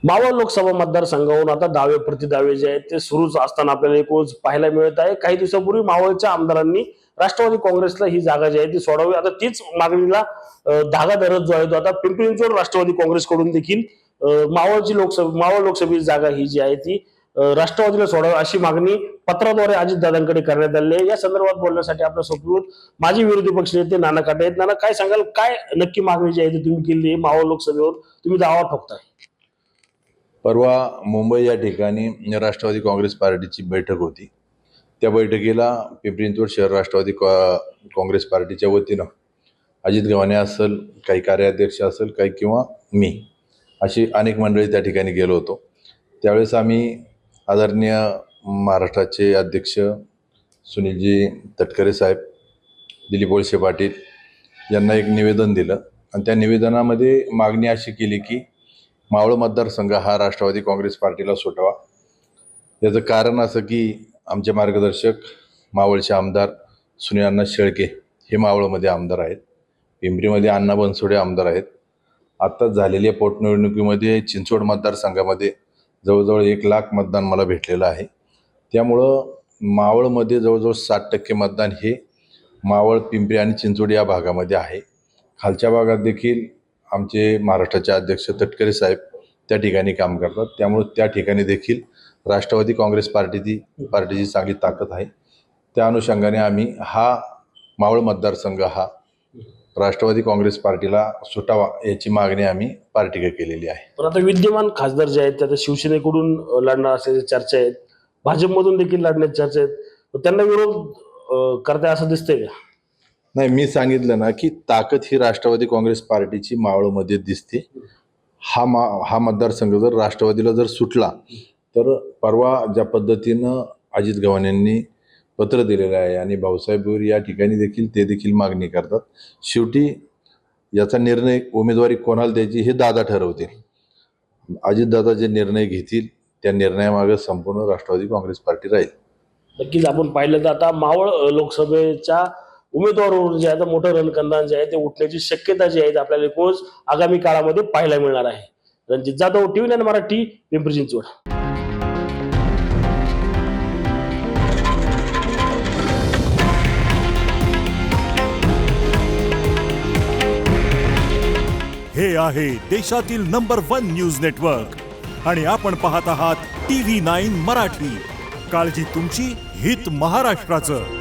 मावळ लोकसभा मतदारसंघावरून आता दावे प्रतिदावे जे आहेत ते सुरूच असताना आपल्याला एक रोज पाहायला मिळत आहे. काही दिवसापूर्वी मावळच्या आमदारांनी राष्ट्रवादी काँग्रेसला ही जागा जी आहे ती सोडावी, आता तीच मागणीला धागा धरत जो आहे तो आता पिंपरी चिंचवड राष्ट्रवादी काँग्रेसकडून देखील मावळ लोकसभेची जागा ही जी आहे ती राष्ट्रवादीला सोडावी अशी मागणी पत्राद्वारे अजितदादांकडे करण्यात आली आहे. या संदर्भात बोलण्यासाठी आपल्या सोबत माजी विरोधी पक्षनेते नाना काटे आहेत. नाना, काय सांगाल, काय नक्की मागणी जी आहे ती तुम्ही केली आहे मावळ लोकसभेवर, तुम्ही दावा ठोकताय? परवा मुंबई या ठिकाणी राष्ट्रवादी काँग्रेस पार्टीची बैठक होती. त्या बैठकीला पिंपरी चिंचवड शहर राष्ट्रवादी काँग्रेस पार्टीच्या वतीनं अजित गव्हाणे असेल, काही कार्याध्यक्ष असेल, काही किंवा मी अशी अनेक मंडळी त्या ठिकाणी गेलो होतो. त्यावेळेस आम्ही आदरणीय महाराष्ट्राचे अध्यक्ष सुनीलजी तटकरे साहेब, दिलीप वळसे पाटील यांना एक निवेदन दिलं आणि त्या निवेदनामध्ये मागणी अशी केली की मावळ मतदारसंघ हा राष्ट्रवादी काँग्रेस पार्टीला सुटावा. याचं कारण असं की आमचे मार्गदर्शक मावळचे आमदार सुनील शेळके हे मावळमध्ये आमदार आहेत, पिंपरीमध्ये अण्णा बनसोडे आमदार आहेत. आत्ताच झालेल्या पोटनिवडणुकीमध्ये चिंचवड मतदारसंघामध्ये जवळजवळ 1,00,000 मतदान मला भेटलेलं आहे. त्यामुळं मावळमध्ये जवळजवळ 60% मतदान हे मावळ, पिंपरी आणि चिंचवड या भागामध्ये आहे. खालच्या भागात देखील आमचे महाराष्ट्राचे अध्यक्ष तटकरे साहेब त्या ठिकाणी काम करतात. त्यामुळे त्या ठिकाणी देखील राष्ट्रवादी काँग्रेस पार्टीची चांगली ताकद आहे. त्या अनुषंगाने आम्ही हा मावळ मतदारसंघ हा राष्ट्रवादी काँग्रेस पार्टीला सुटावा याची मागणी आम्ही पार्टीकडे केलेली आहे. पण आता विद्यमान खासदार जे आहेत ते आता शिवसेनेकडून लढणार असल्याच्या चर्चा आहेत, भाजपमधून देखील लढण्याच्या चर्चा आहेत, त्यांना विरोध करताय असं दिसतंय का? नाही, मी सांगितलं ना की ताकद ही राष्ट्रवादी काँग्रेस पार्टीची मावळमध्ये दिसते. हा मतदारसंघ जर राष्ट्रवादीला जर सुटला तर परवा ज्या पद्धतीनं अजित गव्हाणेंनी पत्र दिलेलं आहे आणि भाऊसाहेब बोर या ठिकाणी देखील ते देखील मागणी करतात. शेवटी याचा निर्णय उमेदवारी कोणाला द्यायची हे दादा ठरवतील. अजितदादा जे निर्णय घेतील त्या निर्णयामागे संपूर्ण राष्ट्रवादी काँग्रेस पार्टी राहील. नक्कीच आपण पाहिलं तर आता मावळ लोकसभेच्या उमेदवारावर जे आहे मोठं रणकंदान जे आहे ते उठण्याची शक्यता जी आहे आपल्याला रोज आगामी काळामध्ये पाहायला मिळणार आहे. रणजित जाधव, TV9 मराठी, पिंपरी चिंचवड. हे आहे देशातील नंबर 1 न्यूज नेटवर्क आणि आपण पाहत आहात TV9 मराठी. काळजी तुमची, हित महाराष्ट्राचं.